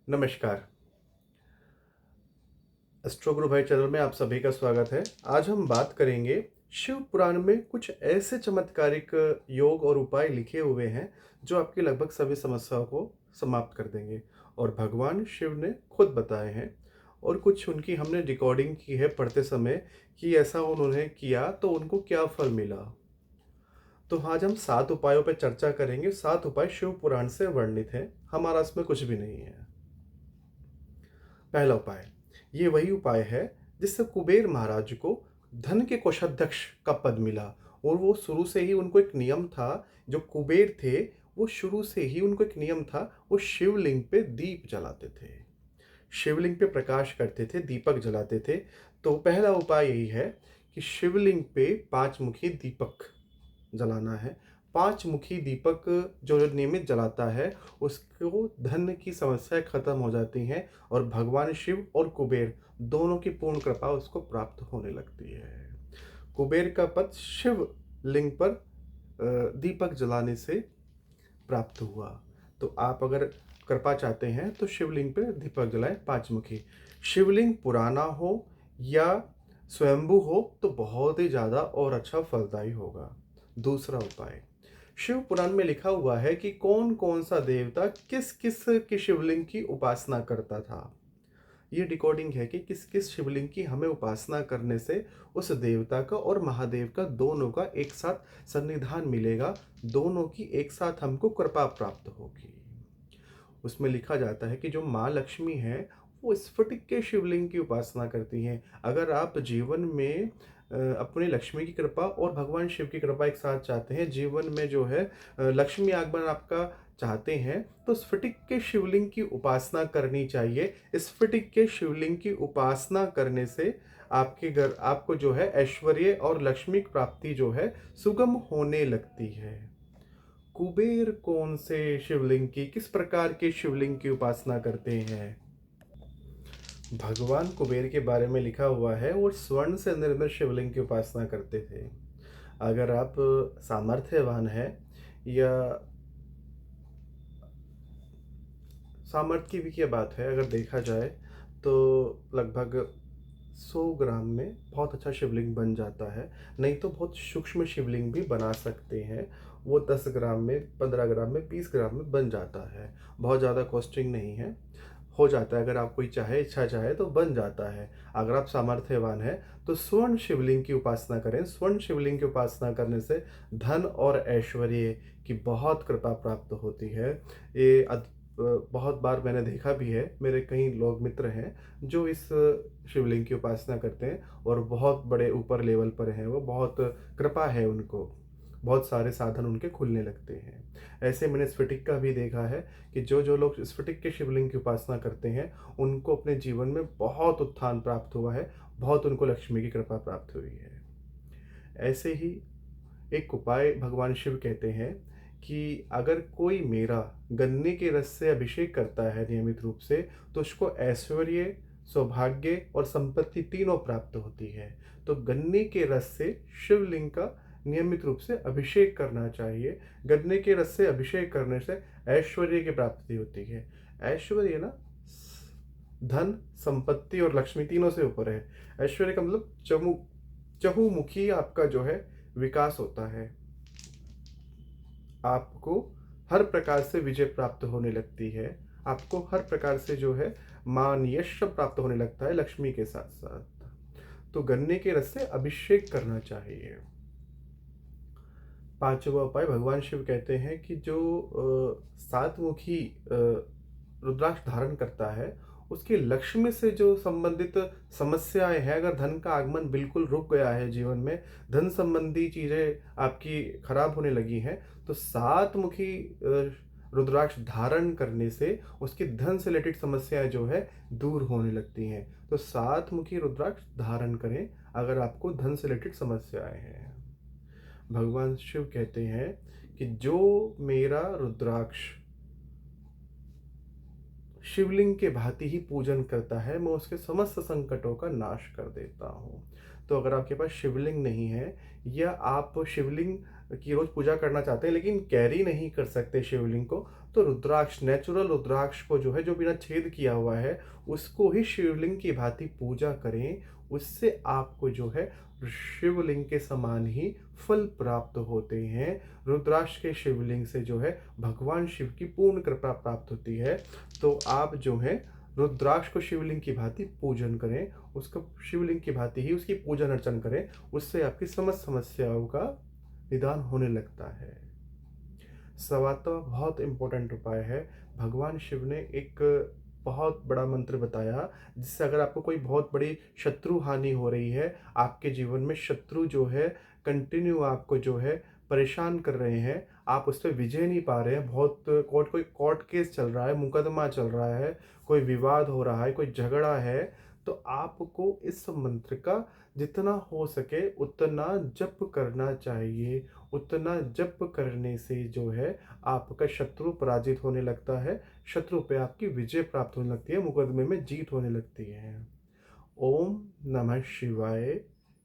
नमस्कार। एस्ट्रो गुरु भाई चैनल में आप सभी का स्वागत है। आज हम बात करेंगे शिव पुराण में कुछ ऐसे चमत्कारिक योग और उपाय लिखे हुए हैं जो आपकी लगभग सभी समस्याओं को समाप्त कर देंगे और भगवान शिव ने खुद बताए हैं और कुछ उनकी हमने रिकॉर्डिंग की है पढ़ते समय कि ऐसा उन्होंने किया तो उनको क्या फल मिला। तो आज हम 7 उपायों पर चर्चा करेंगे। 7 उपाय शिव पुराण से वर्णित हैं, हमारा इसमें कुछ भी नहीं है। पहला उपाय, ये वही उपाय है जिससे कुबेर महाराज को धन के कोषाध्यक्ष का पद मिला और वो शुरू से ही उनको एक नियम था। जो कुबेर थे वो शुरू से ही उनको एक नियम था, वो शिवलिंग पे दीप जलाते थे, शिवलिंग पे प्रकाश करते थे, दीपक जलाते थे। तो पहला उपाय यही है कि शिवलिंग पे 5 मुखी दीपक जलाना है। 5 मुखी दीपक जो नियमित जलाता है उसको धन की समस्याएँ खत्म हो जाती हैं और भगवान शिव और कुबेर दोनों की पूर्ण कृपा उसको प्राप्त होने लगती है। कुबेर का पद शिवलिंग पर दीपक जलाने से प्राप्त हुआ। तो आप अगर कृपा चाहते हैं तो शिवलिंग पे दीपक जलाएँ 5 मुखी। शिवलिंग पुराना हो या स्वयंभू हो तो बहुत ही ज़्यादा और अच्छा फलदायी होगा। दूसरा उपाय, शिव पुराण में लिखा हुआ है कि कौन कौन सा देवता किस किस की शिवलिंग की उपासना करता था। ये रिकॉर्डिंग है कि किस किस शिवलिंग की हमें उपासना करने से उस देवता का और महादेव का दोनों का एक साथ सन्निधान मिलेगा, दोनों की एक साथ हमको कृपा प्राप्त होगी। उसमें लिखा जाता है कि जो माँ लक्ष्मी है वो स्फटिक के शिवलिंग की उपासना करती हैं। अगर आप जीवन में अपनी लक्ष्मी की कृपा और भगवान शिव की कृपा एक साथ चाहते हैं, जीवन में जो है लक्ष्मी आगमन आपका चाहते हैं, तो स्फटिक के शिवलिंग की उपासना करनी चाहिए। स्फटिक के शिवलिंग की उपासना करने से आपके घर आपको जो है ऐश्वर्य और लक्ष्मी की प्राप्ति जो है सुगम होने लगती है। कुबेर कौन से शिवलिंग की, किस प्रकार के शिवलिंग की उपासना करते हैं? भगवान कुबेर के बारे में लिखा हुआ है वो स्वर्ण से निर्मित शिवलिंग की उपासना करते थे। अगर आप सामर्थ्यवान हैं या सामर्थ्य की भी क्या बात है, अगर देखा जाए तो लगभग 100 ग्राम में बहुत अच्छा शिवलिंग बन जाता है। नहीं तो बहुत सूक्ष्म शिवलिंग भी बना सकते हैं, वो 10 ग्राम में, 15 ग्राम में, 20 ग्राम में बन जाता है। बहुत ज़्यादा कॉस्टिंग नहीं है, हो जाता है। अगर आप कोई चाहे, इच्छा चाहे तो बन जाता है। अगर आप सामर्थ्यवान हैं तो स्वर्ण शिवलिंग की उपासना करें। स्वर्ण शिवलिंग की उपासना करने से धन और ऐश्वर्य की बहुत कृपा प्राप्त होती है। ये बहुत बार मैंने देखा भी है, मेरे कई लोग मित्र हैं जो इस शिवलिंग की उपासना करते हैं और बहुत बड़े ऊपर लेवल पर हैं, वो बहुत कृपा है उनको, बहुत सारे साधन उनके खुलने लगते हैं। ऐसे मैंने स्फटिक का भी देखा है कि जो जो लोग स्फटिक के शिवलिंग की उपासना करते हैं उनको अपने जीवन में बहुत उत्थान प्राप्त हुआ है, बहुत उनको लक्ष्मी की कृपा प्राप्त हुई है। ऐसे ही एक उपाय भगवान शिव कहते हैं कि अगर कोई मेरा गन्ने के रस से अभिषेक करता है नियमित रूप से तो उसको ऐश्वर्य, सौभाग्य और संपत्ति तीनों प्राप्त होती है। तो गन्ने के रस से शिवलिंग का नियमित रूप से अभिषेक करना चाहिए। गन्ने के रस से अभिषेक करने से ऐश्वर्य की प्राप्ति होती है। ऐश्वर्य ना धन, संपत्ति और लक्ष्मी तीनों से ऊपर है। ऐश्वर्य का मतलब चहुमुखी आपका जो है विकास होता है। आपको हर प्रकार से विजय प्राप्त होने लगती है, आपको हर प्रकार से जो है मान यश प्राप्त होने लगता है लक्ष्मी के साथ साथ। तो गन्ने के रस से अभिषेक करना चाहिए। पांचवा उपाय, भगवान शिव कहते हैं कि जो सात मुखी रुद्राक्ष धारण करता है उसकी लक्ष्मी से जो संबंधित समस्याएं हैं, अगर धन का आगमन बिल्कुल रुक गया है, जीवन में धन संबंधी चीज़ें आपकी खराब होने लगी हैं, तो सात मुखी रुद्राक्ष धारण करने से उसकी धन से रिलेटेड समस्याएं जो है दूर होने लगती हैं। तो सात मुखी रुद्राक्ष धारण करें अगर आपको धन से रिलेटेड समस्याएं हैं। भगवान शिव कहते हैं कि जो मेरा रुद्राक्ष शिवलिंग के भांति ही पूजन करता है मैं उसके समस्त संकटों का नाश कर देता हूँ। तो अगर आपके पास शिवलिंग नहीं है या आप शिवलिंग की रोज़ पूजा करना चाहते हैं लेकिन कैरी नहीं कर सकते शिवलिंग को, तो रुद्राक्ष, नेचुरल रुद्राक्ष को जो है, जो बिना छेद किया हुआ है, उसको ही शिवलिंग की भांति पूजा करें। उससे आपको जो है शिवलिंग के समान ही फल प्राप्त होते हैं। रुद्राक्ष के शिवलिंग से जो है भगवान शिव की पूर्ण कृपा प्राप्त होती है। तो आप जो है रुद्राक्ष को शिवलिंग की भांति पूजन करें, उसको शिवलिंग की भांति ही उसकी पूजन अर्चन करें, उससे आपकी समस्त समस्याओं का निदान होने लगता है। सवातवा बहुत इम्पोर्टेंट उपाय है। भगवान शिव ने एक बहुत बड़ा मंत्र बताया, जिससे अगर आपको कोई बहुत बड़ी शत्रु हानि हो रही है, आपके जीवन में शत्रु जो है कंटिन्यू आपको जो है परेशान कर रहे हैं, आप उस पे विजय नहीं पा रहे हैं, बहुत कोई कोर्ट केस चल रहा है, मुकदमा चल रहा है, कोई विवाद हो रहा है, कोई झगड़ा है, तो आपको इस मंत्र का जितना हो सके उतना जप करना चाहिए। उतना जप करने से जो है आपका शत्रु पराजित होने लगता है, शत्रु पे आपकी विजय प्राप्त होने लगती है, मुकदमे में जीत होने लगती है। ओम नमः शिवाय।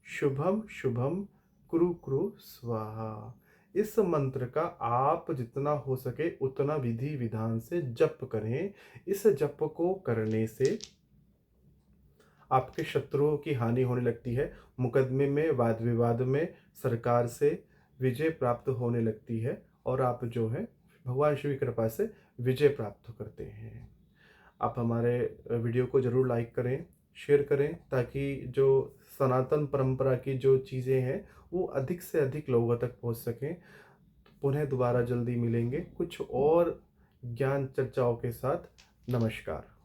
शुभम शुभम कुरु कुरु स्वाहा। इस मंत्र का आप जितना हो सके उतना विधि विधान से जप करें। इस जप को करने से आपके शत्रुओं की हानि होने लगती है, मुकदमे में, वाद विवाद में सरकार से विजय प्राप्त होने लगती है और आप जो है भगवान शिव की कृपा से विजय प्राप्त करते हैं। आप हमारे वीडियो को ज़रूर लाइक करें, शेयर करें, ताकि जो सनातन परंपरा की जो चीज़ें हैं वो अधिक से अधिक लोगों तक पहुंच सकें। पुनः दोबारा जल्दी मिलेंगे कुछ और ज्ञान चर्चाओं के साथ। नमस्कार।